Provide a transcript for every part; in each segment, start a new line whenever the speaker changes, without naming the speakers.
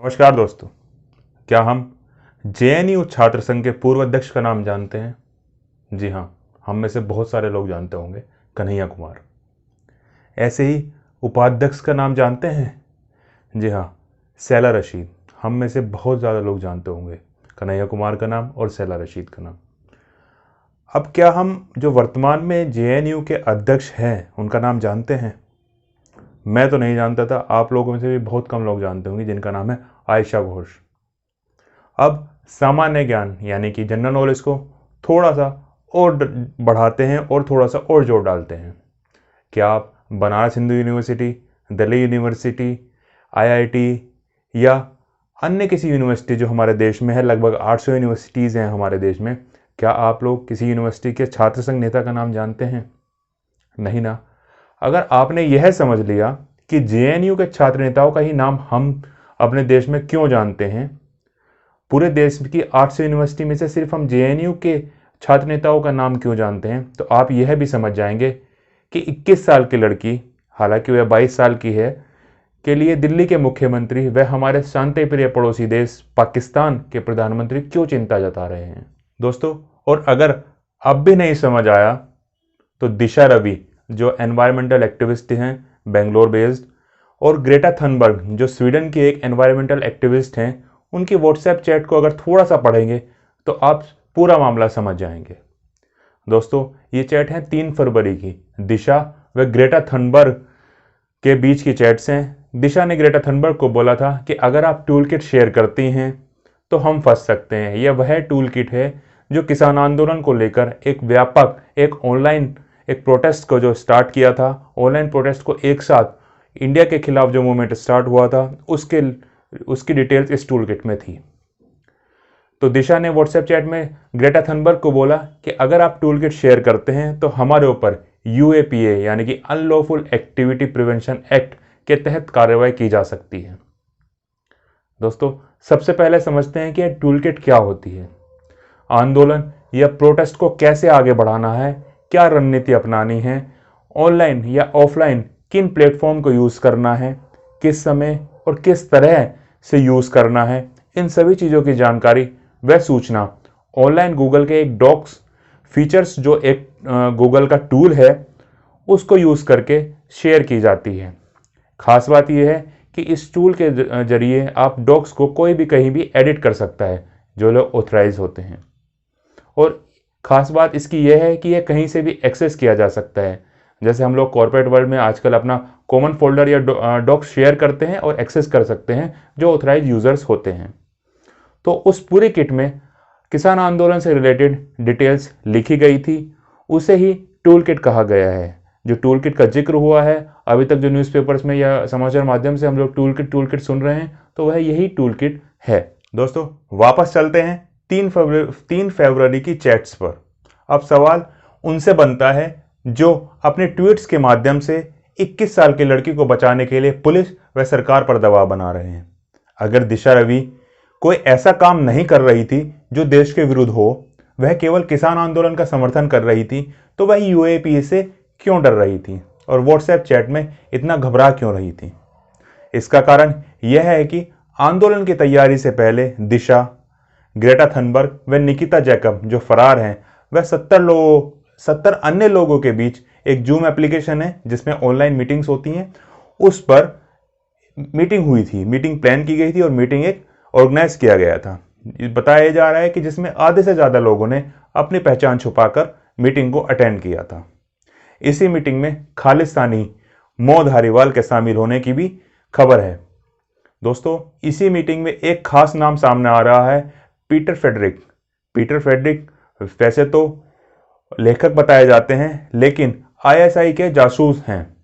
नमस्कार दोस्तों, क्या हम जेएनयू छात्र संघ के पूर्व अध्यक्ष का नाम जानते हैं? जी हाँ, हम में से बहुत सारे लोग जानते होंगे, कन्हैया कुमार। ऐसे ही उपाध्यक्ष का नाम जानते हैं? जी हाँ, सैला रशीद। हम में से बहुत ज़्यादा लोग जानते होंगे कन्हैया कुमार का नाम और सैला रशीद का नाम। अब क्या हम जो वर्तमान में जेएनयू के अध्यक्ष हैं उनका नाम जानते हैं? मैं तो नहीं जानता था, आप लोगों में से भी बहुत कम लोग जानते होंगे जिनका नाम है आयशा घोष। अब सामान्य ज्ञान यानी कि जनरल नॉलेज को थोड़ा सा और बढ़ाते हैं और थोड़ा सा और जोर डालते हैं। क्या आप Banaras Hindu university, Delhi university, IIT या अन्य किसी यूनिवर्सिटी जो हमारे देश में है, लगभग 800 यूनिवर्सिटीज़ हैं हमारे देश में, क्या आप लोग किसी यूनिवर्सिटी के छात्र संघ नेता का नाम जानते हैं? नहीं ना। अगर आपने यह समझ लिया कि जेएनयू के छात्र नेताओं का ही नाम हम अपने देश में क्यों जानते हैं, पूरे देश की 800 यूनिवर्सिटी में से सिर्फ हम जेएनयू के छात्र नेताओं का नाम क्यों जानते हैं, तो आप यह भी समझ जाएंगे कि 21 साल की लड़की, हालांकि वह 22 साल की है, के लिए दिल्ली के मुख्यमंत्री व हमारे शांति प्रिय पड़ोसी देश पाकिस्तान के प्रधानमंत्री क्यों चिंता जता रहे हैं दोस्तों। और अगर अब भी नहीं समझ आया तो दिशा रवि जो एनवायरमेंटल एक्टिविस्ट हैं बेंगलोर बेस्ड, और ग्रेटा थनबर्ग जो स्वीडन की एक एनवायरमेंटल एक्टिविस्ट हैं, उनकी व्हाट्सएप चैट को अगर थोड़ा सा पढ़ेंगे तो आप पूरा मामला समझ जाएंगे। दोस्तों, ये चैट है 3 फरवरी की, दिशा व ग्रेटा थनबर्ग के बीच की चैट्स हैं। दिशा ने ग्रेटा थनबर्ग को बोला था कि अगर आप टूल किट शेयर करती हैं तो हम फंस सकते हैं। यह वह टूल किट है जो किसान आंदोलन को लेकर एक व्यापक एक प्रोटेस्ट को जो स्टार्ट किया था, ऑनलाइन प्रोटेस्ट को एक साथ इंडिया के खिलाफ जो मूवमेंट स्टार्ट हुआ था, उसकी डिटेल्स इस टूल किट में थी। तो दिशा ने व्हाट्सएप चैट में ग्रेटा थनबर्ग को बोला कि अगर आप टूल किट शेयर करते हैं तो हमारे ऊपर यूएपीए यानी कि अनलॉफुल एक्टिविटी प्रिवेंशन एक्ट के तहत कार्रवाई की जा सकती है। दोस्तों, सबसे पहले समझते हैं कि यह टूल किट क्या होती है, आंदोलन या प्रोटेस्ट को कैसे आगे बढ़ाना है, क्या रणनीति अपनानी है, ऑनलाइन या ऑफलाइन किन प्लेटफॉर्म को यूज़ करना है, किस समय और किस तरह से यूज़ करना है, इन सभी चीज़ों की जानकारी व सूचना ऑनलाइन गूगल के एक डॉक्स फीचर्स जो एक गूगल का टूल है उसको यूज़ करके शेयर की जाती है। खास बात यह है कि इस टूल के जरिए आप डॉक्स को कोई भी कहीं भी एडिट कर सकता है जो लोग ऑथराइज होते हैं, और ख़ास बात इसकी यह है कि यह कहीं से भी एक्सेस किया जा सकता है। जैसे हम लोग कॉर्पोरेट वर्ल्ड में आजकल अपना कॉमन फोल्डर या डॉक्स शेयर करते हैं और एक्सेस कर सकते हैं जो ऑथराइज यूज़र्स होते हैं। तो उस पूरी किट में किसान आंदोलन से रिलेटेड डिटेल्स लिखी गई थी, उसे ही टूल किट कहा गया है। जो टूल किट का जिक्र हुआ है अभी तक जो न्यूज़पेपर्स में या समाचार माध्यम से हम लोग टूल किट सुन रहे हैं, तो वह यही टूल किट है। दोस्तों, वापस चलते हैं 3 फरवरी की चैट्स पर। अब सवाल उनसे बनता है जो अपने ट्वीट्स के माध्यम से 21 साल की लड़की को बचाने के लिए पुलिस व सरकार पर दबाव बना रहे हैं। अगर दिशा रवि कोई ऐसा काम नहीं कर रही थी जो देश के विरुद्ध हो, वह केवल किसान आंदोलन का समर्थन कर रही थी, तो वह यूएपीए से क्यों डर रही थी और व्हाट्सएप चैट में इतना घबरा क्यों रही थी? इसका कारण यह है कि आंदोलन की तैयारी से पहले दिशा, ग्रेटा थनबर्ग व निकिता जैकब जो फरार हैं, वह 70 अन्य लोगों के बीच एक जूम एप्लीकेशन है जिसमें ऑनलाइन मीटिंग्स होती हैं, उस पर मीटिंग हुई थी, मीटिंग प्लान की गई थी और मीटिंग एक ऑर्गेनाइज किया गया था। बताया जा रहा है कि जिसमें आधे से ज़्यादा लोगों ने अपनी पहचान छुपाकर मीटिंग को अटेंड किया था। इसी मीटिंग में खालिस्तानी मो धारीवाल के शामिल होने की भी खबर है। दोस्तों, इसी मीटिंग में एक खास नाम सामने आ रहा है, पीटर फेडरिक वैसे तो लेखक बताए जाते हैं, लेकिन आईएसआई के जासूस हैं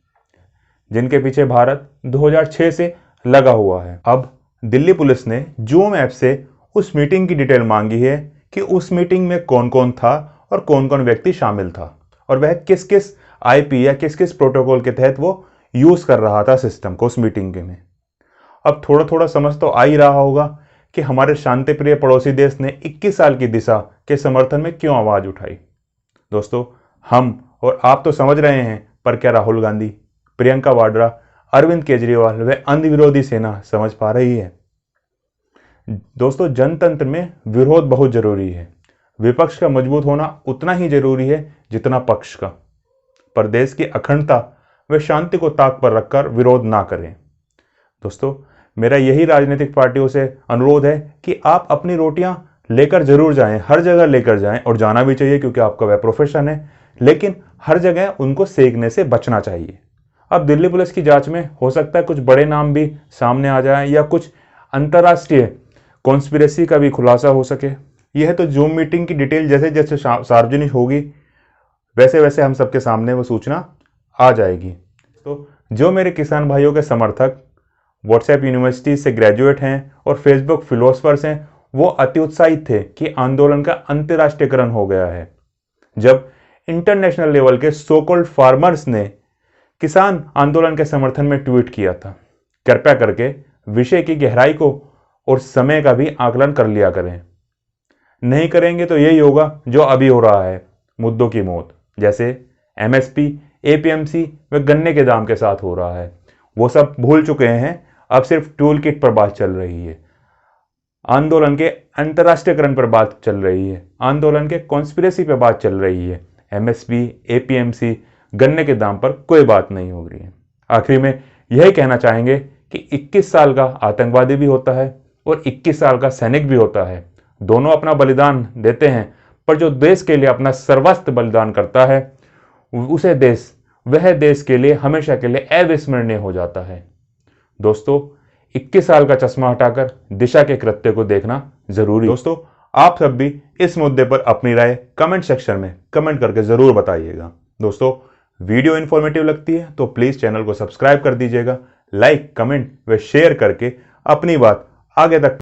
जिनके पीछे भारत 2006 से लगा हुआ है। अब दिल्ली पुलिस ने जूम ऐप से उस मीटिंग की डिटेल मांगी है कि उस मीटिंग में कौन कौन था और कौन कौन व्यक्ति शामिल था और वह किस किस आईपी या किस किस प्रोटोकॉल के तहत वो यूज़ कर रहा था सिस्टम को उस मीटिंग में। अब थोड़ा थोड़ा समझ तो आ ही रहा होगा कि हमारे शांति प्रिय पड़ोसी देश ने 21 साल की दिशा के समर्थन में क्यों आवाज़ उठाई। दोस्तों, हम और आप तो समझ रहे हैं, पर क्या राहुल गांधी, प्रियंका वाड्रा, अरविंद केजरीवाल व अंध विरोधी सेना समझ पा रही है? दोस्तों, जनतंत्र में विरोध बहुत जरूरी है। विपक्ष का मजबूत होना उतना ही जरूरी है जितना पक्ष का। पर देश की अखंडता व शांति को ताक पर रखकर विरोध ना करें। दोस्तों, मेरा यही राजनीतिक पार्टियों से अनुरोध है कि आप अपनी रोटियां लेकर जरूर जाएं, हर जगह लेकर जाएं, और जाना भी चाहिए क्योंकि आपका वह प्रोफेशन है। लेकिन हर जगह उनको सेकने से बचना चाहिए। अब दिल्ली पुलिस की जांच में हो सकता है कुछ बड़े नाम भी सामने आ जाएं या कुछ अंतर्राष्ट्रीय कॉन्स्पिरेसी का भी खुलासा हो सके। यह तो जूम मीटिंग की डिटेल जैसे जैसे सार्वजनिक होगी वैसे वैसे हम सबके सामने वो सूचना आ जाएगी। तो जो मेरे किसान भाइयों के समर्थक व्हाट्सएप यूनिवर्सिटी से ग्रेजुएट हैं और फेसबुक फिलोसफर्स हैं, वो अति उत्साहित थे कि आंदोलन का अंतर्राष्ट्रीयकरण हो गया है। जब इंटरनेशनल लेवल के सो कॉल्ड फार्मर्स ने किसान आंदोलन के समर्थन में ट्वीट किया था। कृपया करके विषय की गहराई को और समय का भी आकलन कर लिया करें। नहीं करेंगे तो यही होगा जो अभी हो रहा है, मुद्दों की मौत, जैसे एमएसपी, एपीएमसी व गन्ने के दाम के साथ हो रहा है। वो सब भूल चुके हैं, अब सिर्फ टूल किट पर बात चल रही है, आंदोलन के अंतर्राष्ट्रीयकरण पर बात चल रही है, आंदोलन के कॉन्स्पिरेसी पर बात चल रही है। एमएसपी, एपीएमसी, गन्ने के दाम पर कोई बात नहीं हो रही है। आखिर में यही कहना चाहेंगे कि 21 साल का आतंकवादी भी होता है और 21 साल का सैनिक भी होता है। दोनों अपना बलिदान देते हैं, पर जो देश के लिए अपना सर्वस्व बलिदान करता है वह देश के लिए हमेशा के लिए अविस्मरणीय हो जाता है। दोस्तों, 21 साल का चश्मा हटाकर दिशा के कृत्य को देखना जरूरी। दोस्तों, आप सब भी इस मुद्दे पर अपनी राय कमेंट सेक्शन में कमेंट करके जरूर बताइएगा। दोस्तों, वीडियो इन्फॉर्मेटिव लगती है तो प्लीज चैनल को सब्सक्राइब कर दीजिएगा, लाइक, कमेंट व शेयर करके अपनी बात आगे तक